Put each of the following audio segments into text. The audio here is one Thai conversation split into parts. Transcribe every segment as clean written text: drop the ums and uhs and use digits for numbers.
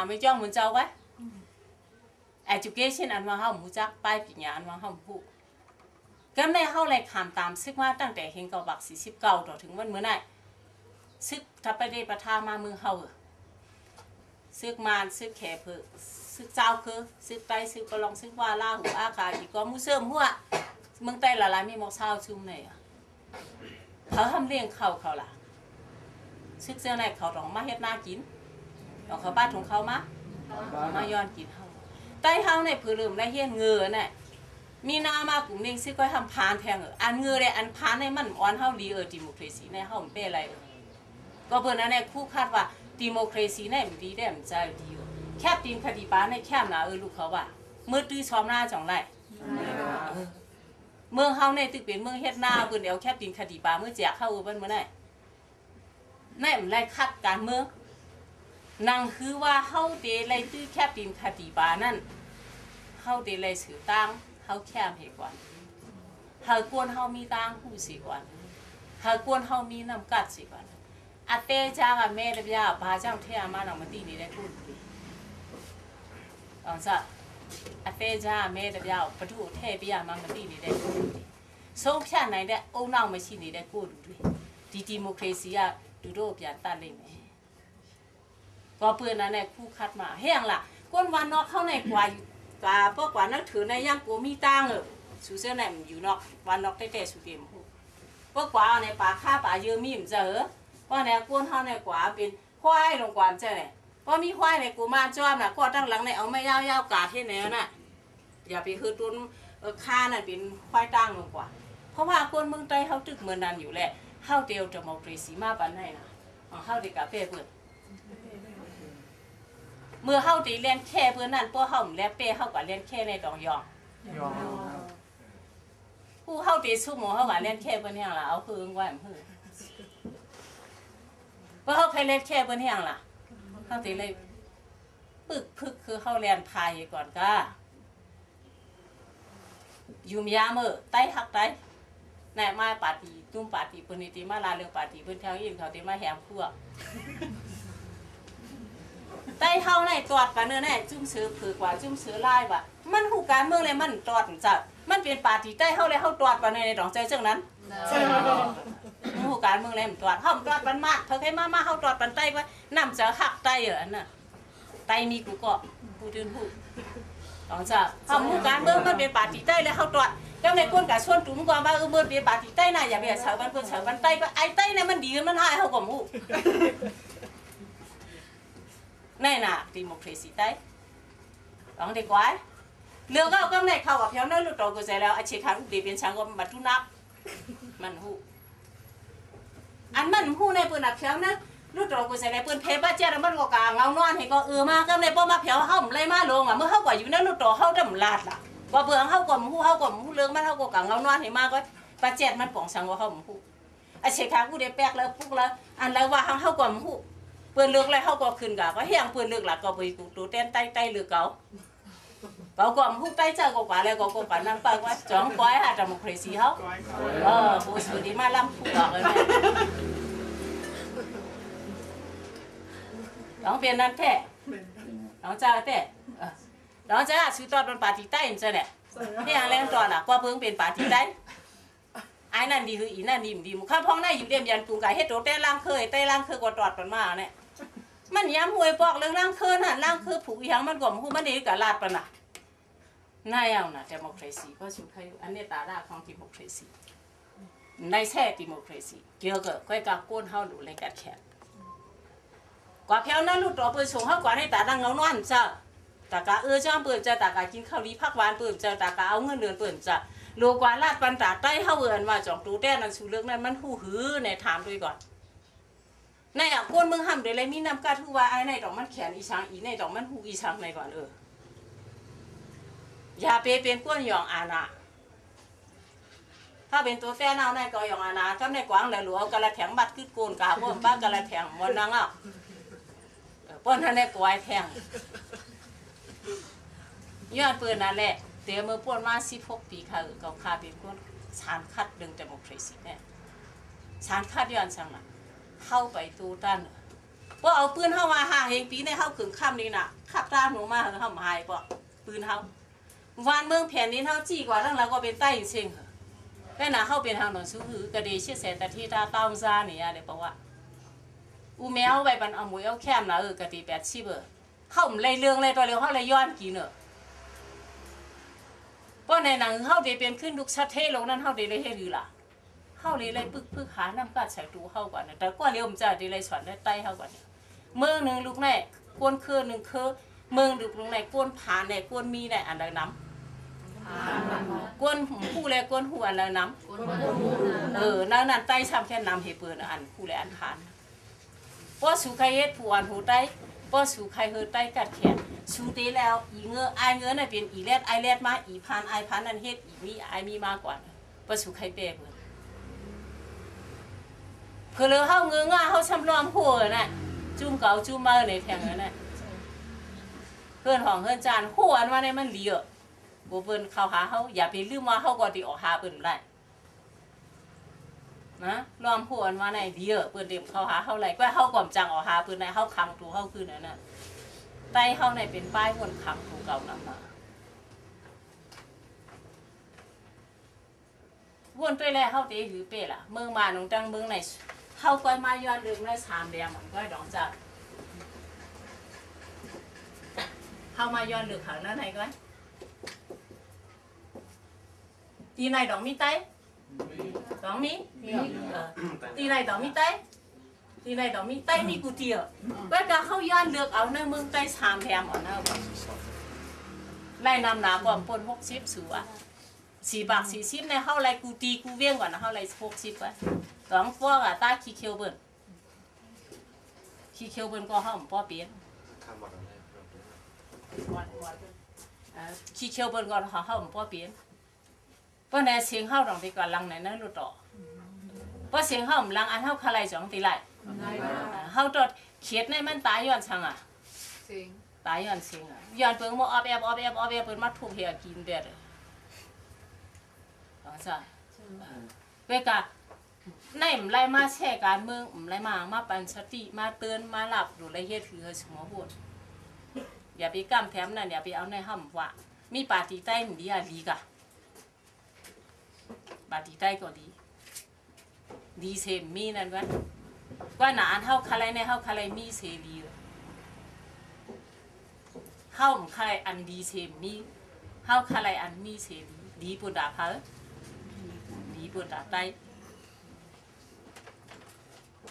าไม่จ้องเหมือนเจ้าไว้ education อันว่าเฮาหมูจักป้ายปัญญาอันว่าเฮาผู้ก็ในเฮาเลยคำตามซึกว่าตั้งแต่เฮงเก่าบัก49ต่อถึงวันมื้อนั้นซึกถ้าไปได้ประทามาเมืองเฮาซึกมานซึกแขเพิกซึกเจ้าคือซึกไตซึกกะลองซึกว่าลาหูอาคาอีกก็มูเสริมหัวเมืองใต้ละลายมีหมอกเช้าชุ่มเลยเขาทำเลี้ยงเขาล่ะซึกเจ้าไหนเขาต้องมาเฮ็ดนากินเอาเขาบ้านของเขามาย้อนกินเฮาใต้เฮาในผือลืมและเฮียนเงือน่ะมีนามากลุ่มนึงซึกก็ทำพานแทงอันเงือเลยอันพานในมันอ่อนเฮาดีดิโมคราซีในเฮามันเป็นอะไรก็เพิ่นนั้นเนี่ยคู่คาดว่าดิโมคราซีในมันดีได้มันจะดีแคบตีนคดีป้าในแคบนะลูกเขาว่าเมื่อตื้อชอมหน้าจ่องไรเมืองเฮาในตึกเป็นเมืองเฮ็ดหน้าเพิ่นเอาแคบตีนคดีป้าเมื่อแจกเข้าเพิ่นเมื่อไหร่ในมันไล่คัดการเมืองนั่งคือว่าเฮาเดไล่ตื้อแคบตีนคดีป้านั่นเฮาเดไล่สื่อตั้งเฮาแคบให้ก่อนเฮากวนเฮามีตั้งหูสิก่อนเฮากวนเฮามีน้ำกัดสิก่อนอาเตจ้างแม่ระยะบาจังเทียมาหนังมันตีนี่ได้พูดอ๋อจ้ะอาเตจ้าแม่ระยะประตูเทปียมามันตีนี่ได้พูดโซ่แค่ไหนได้โอ้น้องไม่ชินนี่ได้พูดดีดิโมคราซีดูโรปยาตันเลยไหมก็เพื่อนนั้นเนี่ยคู่คัดมาเฮียงล่ะก้นวันนอกเข้าในกว่าพวกกว่านักถือในย่างกูมีตังสูเสื้อไหนมันอยู่นอกวันนอกเต้ๆสุดเดียมพวกกว่าในป่าข้าป่าเยอะมีมเจอเพราะเนี่ยก้นเท่าในกว่าเป็นควายลงกว่าเจ้าเนี่ยเพราะมีควายในกูมาจ้อมน่ะก็ตั้งหลังในเอาไม่ยาวๆกาดที่ไหนน่ะอย่าไปคือต้นข้าน่ะเป็นควายตั้งลงกว่าเพราะว่าคนเมืองใต้เขาตึกเมืองนั้นอยู่แหละเข้าเดียวจะมองปรีสีมาปันให้นะเข้าดีกาเป้เปิดเมื่อเข้าตีเล่นแค่เพื่อนนั่นพวกเข้าแลเป้เข้ากับเล่นแค่ในดองยองผู้เข้าตีสู้หมูเข้ากับเล่นแค่เพื่อนเนี่ยล่ะเอาคือไว้เพื่อเพราะเขาใครเล่นแค่เพื่อนเนี่ยล่ะเข้าตีเลยพึกคือเข้าเรียนพายก่อนก็ยุ่มยาเมื่อไต้หักไต้แน่มาปาตีตุ้มปาตีปืนตีมาลาเรือปาตีปืนเท้ายินเขาตีมาแหมพวกไต้เท่าในตอดปะเนื้อแน่จุ่มซื้อผือกว่าจุ่มซื้อไล่ว่ะมันหูการเมืองเลยมันตอดจัดมันเป็นปาตีใต้เท่าเลยเท่าตอดปะเนื้อในดองใจเจ้านั้นหูการเมืองเลยมันตอดเท่าตอดปันมากเธอใครมาเท่าตอดปันใต้ว่านำจะหักใต้เหรอน่ะใต้มีกูก็พูดพูดดองจะเท่าหูการเมืองมันเป็นปาตีใต้เลยเท่าตอดเจ้าในก้นกับชวนจุ่มกว่าว่าเมื่อเป็นปาตีใต้น่ะอย่าไปเฉาบันเพื่อเฉาบันใต้ก็ไอ้ใต้เนี่ยมันดีมันหายเท่ากับหูแน่น่ะดิโมคราซีใต้ลองดีกว่าเรื่องก็ในเขากับเพียงนั้นลูกโตก็ใจแล้วอาชีพทางอุดเป็นช่างก็มาทุนับมันหูอันมันหูในปืนอับเพียงนั้นลูกโตก็ใจในปืนเพบ้าเจ้ามันก็กางเงานอนให้ก็มาก็ในป้อมาเพียวเฮาเลยมาลงอ่ะเมื่อเฮากว่าอยู่นั้นลูกโตเฮาดำลาดล่ะว่าเบื่อเฮากว่าหูเรื่องมันเฮาก็กางเงานอนให้มาก็ป้าเจ็ดมันป่องช่างว่าเฮาหูอาชีพทางอุดแปลกแล้วปุ๊กแล้วอันแล้วว่าเฮากว่าหูเปืนเลือกแล้วเขาก็ขึ้นกะก็เฮียงเปืนเลือกหลักก็ไปตูเต้นใต้เลือกเขาก็มุกใต้เจ้าก็กว่าแล้วก็กว่านั่งไปว่าจ้องก้อยหาดิโมคราซีเขาผู้สุดที่มาล้ำผู้บอกเลยน้องเป็นนั่นแท้น้องจ้าแท้น้องจ้าชื่อตอนเป็นปาร์ตี้ใต้ใช่ไหมที่อย่างแรงตอนน่ะก็เพิ่งเป็นปาร์ตี้ใต้ไอ้นั่นดีคืออีนั่นดีมุข้าพ้องได้อยู่เดียมยันปูไก่ให้โตเต้ล่างเคยกว่าตอดมันมาเนี่ยมันย้ำหวยบอกเรื่องล่างเคยหันล่างเคยผูกอย่างมันกว่ามันดีกับลาดปะน่ะน่าเอาน่ะดิโมคราซีก็สุดท้ายอันนี้ตาลาของดิโมคราซีในแท้ดิโมคราซีเกี่ยวกับก้อยกาก้นเฮาหลุเลยกัดแขนกว่าเพียวนั้นลูกต่อเปิดส่งเฮากว่าในตาดังเงานอนจ้าตากาจ้าเปิดจ้าตากากินข้าวรีพักหวานเปิดจ้าตากาเอาเงินเดือนเปิดจ้าโลกว่าลาดปันตาใต้เฮาเอิ้นว่าจ่องตูแต้นั่นสู่เรื่องนั้นมันหูหือในถามด้วยก่อนในอ่ะก้นมึงห้ำได้เลยมีน้ำกาทูว่าไอ้ในดอกมันแขนอีช้างอีในดอกมันหูอีช้างในก่อนอย่าเป็นก้นหยองอาณาถ้าเป็นตัวแต้เอาในก็หยองอาณาถ้าในกวางแล้วหลวงกะละแถงบัดขึ้นโกนกาพวกบ้านกะละแถงมันนังอ่ะป้อนท่านในกวายแทงย้อนปืนนั่นแหละเดี๋ยวมือป้วนมา16 ปีค่ะเขาคาเป็นก้นชานคัดเรื่องดิโมคราซีเนี่ยชานคัดย้อนช่างน่ะเข้าไปตูตัน ว่าเอาปืนเข้ามาหาเฮงปีในเข้าขึงค่ำนี่น่ะขับตามหนูมาเข้ามาหายปะปืนเขาวานเมืองแผ่นนี้เท่าจี้กว่าทั้งเราก็เป็นใต้เชิงเหรอแต่น่ะเข้าเป็นทางหนองชูหือกระเดชิเสแต่ที่ตาตามซาเนี่ยเดี๋ยวบอกว่าอูแมวไปบันเอาหมวยเอาแคมนะกะตี80เข้าเลยเรื่องเลยตัวเร็วเข้าเลยย้อนกินเนอะเพราะในหนังเข้าเดี๋ยวเป็นขึ้นลูกชัดเทลงนั้นเข้าเดี๋ยวเลยให้ดูล่ะเข้าเลยปึ๊กหาน้ำกัดใส่ตูเข้าก่อนนะแต่ก็เร็วมันจะเดี๋ยวเลยสอนได้ใต้เข้าก่อนเมืองหนึ่งลูกแน่กวนคืนหนึ่งคือเมืองลูกไหนกวนผาไหนกวนมีไหนอันใดน้ำกวนผู้แลกวนหัวอันใดน้ำนั่นใต้ช้ำแค่น้ำเหเปิดอันผู้แลอันทานป้อสู่ใครเฮ็ดผู้อันผู้ใต้ป้อสู่ใครเฮ็ดใต้กัดแขนสู่ตีแล้วอีเงือไอเงือน่ะเป็นอีแรดไอแรดมาอีพันไอพันนั่นเฮ็ดอีมีไอมีมากกว่าป้อสู่ใครเป้เพิ่นเลยเฮาเงือง่าเฮาช้ำรอมหัวน่ะจุ่มเก่าจุ่มมาในแทงนั่นน่ะเพิ่นห้องเพิ่นจานหัวอันว่าในมันเหลียบ่เพิ่นเข้าหาเฮาอย่าไปลืมว่าเฮาก็สิออกหาเพิ่นได้นะรอมหัวอันว่าในเดียเพิ่นเต็มเข้าหาเฮาไหลก็เฮาก่อมจังออกหาเพิ่นได้เฮาขังตูเฮาคือนั่นน่ะใต้เฮาในเป็นป้ายคนขังตูเก่านำมาวนไปแล้วเฮาเตหือเป้ล่ะเมืองมาหนองจังเมืองไหนเฮาก้อยมาย้อนดึงได้3แดงมันก้อยดองจักเฮามาย้อนดึกข้างนั้นไหนก้อยตีไหนดอกมีไตดอกมีตีไหนดอกมีไตตีไหนดอกมีไตมีกูเตียวเวลาเฮาย้อนเลือกเอาในเมืองไต3แถมเอานะบ่ไล่นำหนาก่อนปน60สูอ่ะ4 บาท 40ในเฮาไล่กูตีกูเวียงก่อนนะเฮาไล่60ว่าตองพวกอ่ะตาขี้เขียวเบิ่นขี้เขียวเบิ่นก็เฮาบ่เปลี่ยนขี้เขียวเบิ่นก็เฮาบ่เปลี่ยนเพราะในเสียงเฮาต้องไปก่อนลังไหนนั้นรู้ต่อเพราะเสียงเฮาลังอันเฮาคาไลจ่องติไล่เฮาตอดเขียดในมันตายย้อนชังอ่ะเสียงตายย้อนเสียงอ่ะย้อนเปิงบ่ออบแอบเพิ่นมาทุบเฮียกินเบ็ดใช่เวกะในมไล่มาแช่การเมืองไล่มาปันสติมาเตือนมาหลับดูไรเฮ็ดถือสมอพูดอย่าไปกำแถมนั่นอย่าไปเอาในห้ำว่ามีปาฏิใต้ดีอะดีกะปาฏิใต้ก็ดีเซมมีนั่นวะว่าหนาอันเฮาคาไลในเฮาคาไลมีเสรีเฮาคาไลอันดีเซมมีเฮาคาไลอันมีเสรีดีปุ่นดาเพอดีปุ่นดาใต้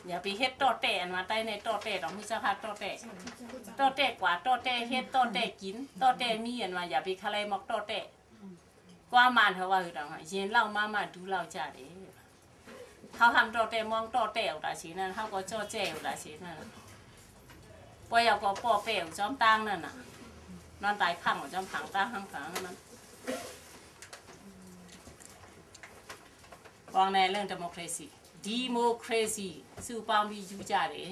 อย่าไปเฮ็ดต่อแต่อันมาใต้ในต่อแต่ต้องมีสภาพต่อแต่กว่าต่อแต่เฮ็ดต่อแต่กินต่อแต่มีอันมาอย่าไปคาไลมอกต่อแต่กว่ามันเขาว่าคือดังเย็นเล่ามาดูเราจ้าเด้เขาทำต่อแต่มองต่อแต่อุตาสีนั่นเขาก็จ่อแจ้อุตาสีนั่นปอยก็ปอเปวจอมตั้งนั่นน่ะนอนตายพังจอมผังตั้งพังนั้นวางในเรื่อง democracy สู้ปามมีอยู่จ้าเด้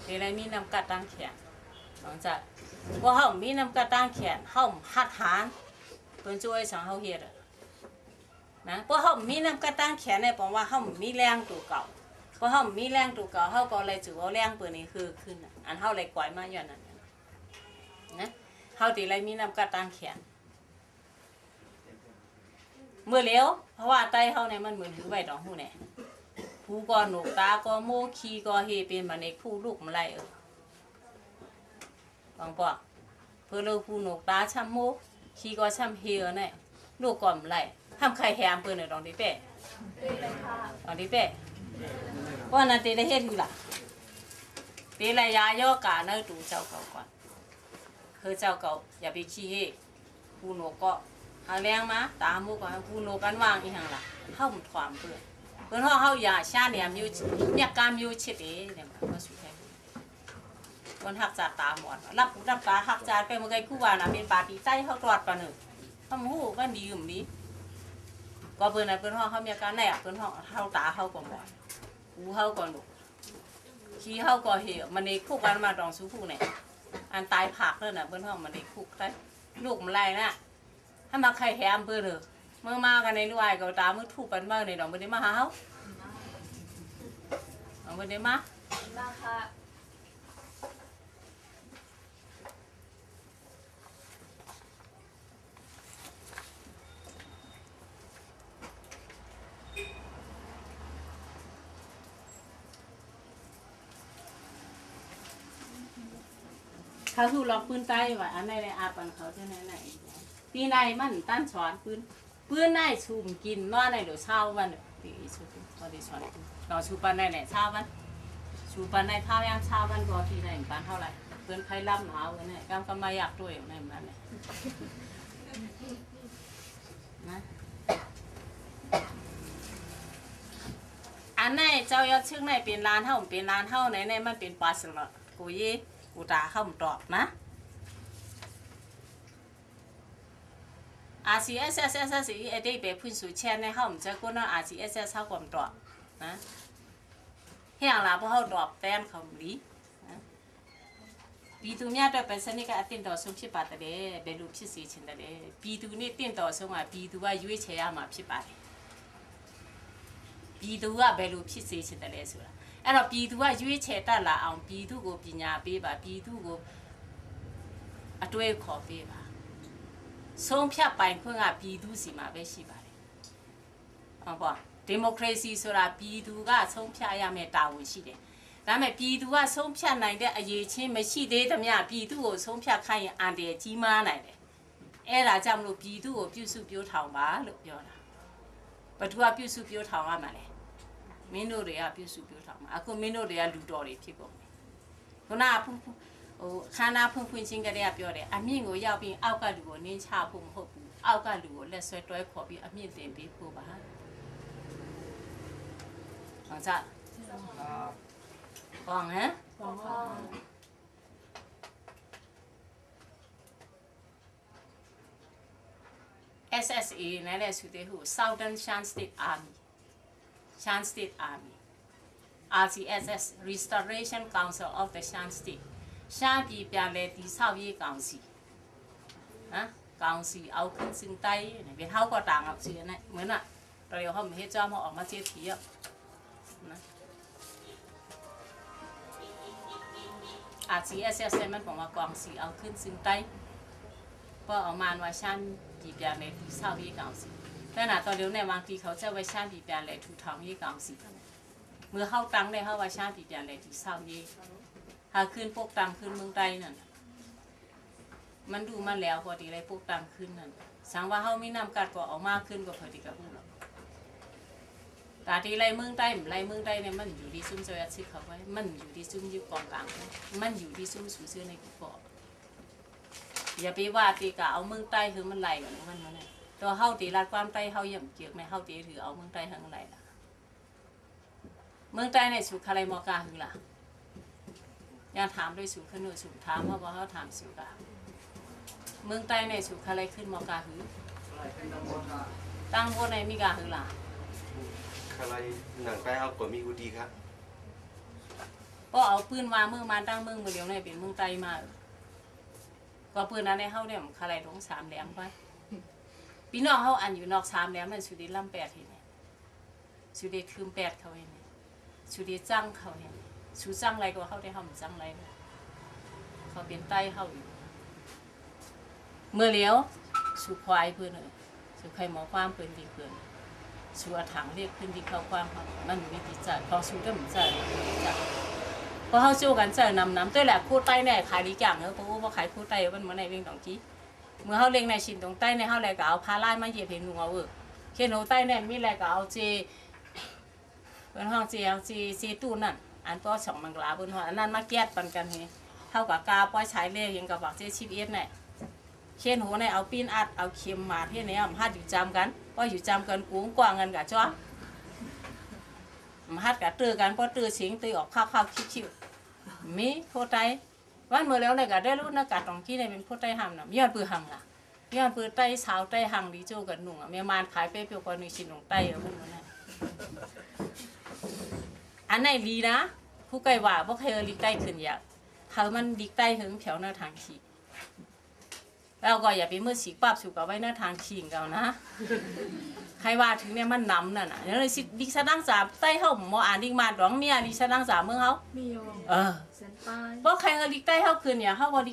เดี๋ยวมีน้ำกัดตั้งแขนหลังจากว่าเฮามีน้ำกัดตั้งแขนเฮาหัดหารเพิ่นช่วยสังเฮาเฮ็ดนะเพราะเฮามีน้ำกัดตั้งแขนเนี่ยบอกว่าเฮามีแรงตัวเก่าเพราะเฮามีแรงตัวเก่าเฮาก็เลยถือว่าแรงเปิ้นนี่คือขึ้นอันเฮาเลยก่อยมาย้อนนั่นนะเฮาติเลยมีน้ำกัดตั้งแขนเมื่อแล้วเพราะว่าไตเฮาเนี่ยมันเหมือนถือไว้ดอกหู้แน่ผู้ก็หนูตาก็โมขี้ก็เฮเป็นมาในผู้ลูกมาไล่บางปอกเพื่อเราผู้หนูตาช้ำโมขี้ก็ช้ำเฮเนี่ยลูกก็มาไล่ทำใครแฮมเพื่อนเนี่ยดองดิเป้ดองดิเป้เพราะนั้นเตได้เฮ็ดอยู่ล่ะเตระยะย่อกาเนื้อตูเจ้าเก่าก่อนคือเจ้าเก่าอย่าไปขี้เฮผู้หนูก็หาแรงมาตาโมก็ผู้หนูกันวางอีหังล่ะเข้าหมดความเพื่อเพิ่นเฮาอย่าชาเนี่ยมีเนี่ยการมีชิดเด้เนี่ยก็สุดแท้คนหักจากตาหมดรับตาหักจากไปมื้อไกคู่ว่าน่ะเป็นปาฏิใจเฮาตรวจปานนึงทำฮู้ว่าดีอยู่มีก็เพิ่นน่ะเพิ่นเฮามีอาการแน่เพิ่นเฮาตาเฮาก็หมดหูเฮาก็หนุขี้เฮาก็เหี่ยวมันนี่คู่กันมาดองสู้คู่เนี่ยอันตายผักเลยน่ะเพิ่นเฮามันนี่คู่ได้ ลูกมันไรน่ะถ้ามาใครแถมเพื่อเถอะเมื่อมากันในรวยก็ตามมือถูกกันบ้างในดอกไม่ได้มาหาเขาไม่ได้มาค่ะเขาคือล็อกปืนใต้ว่าอันไหนในอาปันเขาจะไหนปีในมันตั้นช้อนปืนในชุมกินว่าในเดี๋ยวเช้าวันตีชุมพอดีช้อนเราชูปันในไหนเช้าวันชูปันในข้าวยางเช้าวันก็ทีไหนปันเท่าไหร่เพื่อนใครรับหนาวกันเนี่ยกำมาอยากด้วยในมันเนี่ยนะอันไหนเจ้ายอดชื่อไหนเป็นร้านเท่าเป็นร้านเท่าไหนมันเป็นปลาสลัดกุยกูตาเข้ามาตอบนะ RCSS อีไอเด็กแบบพื้นสูงเช่นในเข้ามันจะกู้นะ RCSS เข้าความตอบนะเฮียงลาพวกเขาตอบแต้มเขาหลีปีตูเนี่ยตัวเป็นสนิทกับตินต่อส่งชิบะตะเดเบลูพิเศษชินตะเดปีตูนี่ตินต่อส่งอ่ะปีตูว่ายุ่ยเชียมาพิบะปีตูว่าเบลูพิเศษชินตะเดสุดအဲ့တော့ပြည်သူကရွေးချယ်တတ်လာအောင်ပြည်သူကိုပညာပေးပါပြည်သူကိုအတွေ့အခေါ်ပေးပါဆုံးဖြတ်ပိုင်ခွင့်ကပြည်သူစီမှာပဲရှိပါတယ်ဟုတ်ပါဒီမိုကရေစီဆိုတာပြည်သူကဆုံးဖြတ်ရမယ့်တာဝန်ရှိတယ်ဒါပေမဲ့ပြည်သူကဆုံးဖြတ်နိုင်တဲ့အရေးချင်းမရှိသေးသမျှပြည်သူကိုဆုံးဖြတ်ခိုင်းရင်အန်တရာယ်ကြီးမားနိုင်တယ်အဲ့ဒါကြောင့်မလို့ပြည်သူကိုပြုစုပြောထောင်ပါလို့ပြောတာဘယ်သူကပြုစုပြောထောင်ရမှာလဲမင်းတို့တွေကပြုစုပြောထားမှာအခုမင်းတို့တွေကလူတော်တွေဖြစ်ကုန်ပြီခုနကဟိုခန္ဓာဖွင့်ဖွင့်ချင်းကလေးကပြောတယ်အမြင့်ကိုရောက်ပြီးအောက်ကလူကိုနင်းချဖို့မဟုတ်ဘူးအောက်ကလူကိုလက်ဆွဲတွဲခေါ်ပြီးအမြင့်တင်ပေးဖို့ပါဟုတ်ကြကောင်းဟမ်SSA နဲ့လည်းဆိုတဲ့ဟို Southern Shan State Army Shan State Army RCSS Restoration Council of the Shan State ရှမ်းပြည်ပြန်လည်တည်ဆောက်ရေးကောင်စီဟမ်ကောင်စီအောက်ขึ้นซึ่งใต้เนี่ยเป็นเฮาก็ต่างกับเสียนะเหมือนน่ะเราเฮาไม่เฮ็ดจ้ามาออกมาเสียทีอ่ะนะ RCSS มันบอกว่ากองสีเอาขึ้นซึ่งใต้ก็เอามาว่าရှမ်းပြည်ပြန်လည်တည်ဆောက်ရေးကောင်စီแต่น่ะตอนเดี๋ยวในบางทีเขาจะไว้ชาติปีเปลี่ยนเลยถูกทองยี่กองสิเมื่อเข้าตังได้เข้าว่าชาติปีเปลี่ยนเลยที่เศร้ายี่หาขึ้นพวกตังขึ้นเมืองใต้นั่นมันดูมาแล้วพอดีเลยพวกตังขึ้นนั่นสังว่าเขาไม่นำกัดก็ออกมากขึ้นกว่าพอดีกับผู้หรอกแต่ที่ไรเมืองใต้เนี่ยมันอยู่ที่ซุ้มเจ้ายัดซื้อเขาไว้มันอยู่ที่ซุ้มยุคกองกลางมันอยู่ที่ซุ้มสูซื้อในกุฏิอย่าไปว่าตีกะเอาเมืองใต้คือมันไหลกันมันเนี่ยตัวเฮาตีรัดความใต้เฮาย่ำเจียกไม่เฮาตีถือเอาเมืองใต้ทั้งไรล่ะเมืองใต้ในสุขอะไรมอกาคือล่ะยังถามด้วยสุขขึ้นด้วยสุขถามเพราะว่าเขาถามสุขะเมืองใต้ในสุขอะไรขึ้นมอกาคือตั้งโบในมีกาคือล่ะอะไรหนังใต้เฮากว่ามีกูดีครับก็เอาปืนมาเมืองมาตั้งเมืองมือเดียวในเป็นเมืองใต้มาก็ปืนนั้นในเฮาเนี่ยมันอะไรลงสามแหลมไปพี่น้องเขาอันอยู่นอกสามแล้วมันสุดีล่ำแปดเห็นไหมสุดีคืมแปดเขาเห็นไหมสุดีจังเขาเห็นสุจังไรก็เขาได้เขาจังไรเขาเป็นใต้เขาอยู่เมื่อเลี้ยวสุควายเพื่อนเลยสุใครหมอความเพื่อนดีเพื่อนสุถังเรียกขึ้นที่เขาความเขามันวิธีจัดพอสุก็เหมือนจัดพอเขาสู้กันจัดน้ำตัวแหละคู่ใต้เนี่ยขายดีจังเนอะเพราะว่าขายคู่ใต้มันเหมือนในเรื่องดองจี้เมื่อเขาเล็งในชิ้นตรงใต้ในเขาเลยก็เอาพาไล่มาเหยียบเห็นหนูเอาเขียนหนูใต้เนี่ยมีอะไรก็เอาเจเป็นห้องเจตู้นั่นอันก็สองมังกรบนหัวอันนั้นมาแก้ปันกันเฮเท่ากับกาป้อยฉายเล่ยังกับบักเจชีพเอสเนี่ยเขียนหูเนี่ยเอาปีนอัดเอาเข็มมาที่เนี่ยมันฮัดอยู่จำกันก็อยู่จำกันกุ้งกว้างเงินกับจ้ามันฮัดกับตื้อกันก็ตื้อสิงตื้อออกข้าวคิ้วมีโคตรวันเมื่อแล้วเนี่ยก็ได้รู้นะกัดตรงที่เนี่ยเป็นผู้ใต้หำนะย้อนปืนหำล่ะย้อนปืนใต้สาวใต้หำดีโจกันหนุ่งอ่ะเมียมานขายเปรี้ยวกว่าในชิ้นของใต้เอาขึ้นมาเนี่ยอันไหนดีนะผู้ไกลว่าพวกเคยลิกใต้ขึ้นอยากเขามันลิกใต้ถึงแถวหน้าทางขี่ แล้วก็อย่าไปมือฉีกปั๊บสุกเอาไว้หน้าทางขิงเก่านะใครว่าถึงเนี่ยมันน้ำนั่นน่ะเดี๋ยวเลยสิดิฉันนั่งสาใต้เฮาหมออ่านดิมาดองเมียดิฉันนั่งสาเมืองเฮา มีโย เออ เส้นป้าย บ่ใครก็ลิกใต้เฮาคืนเนี่ยเฮาบ่ลิ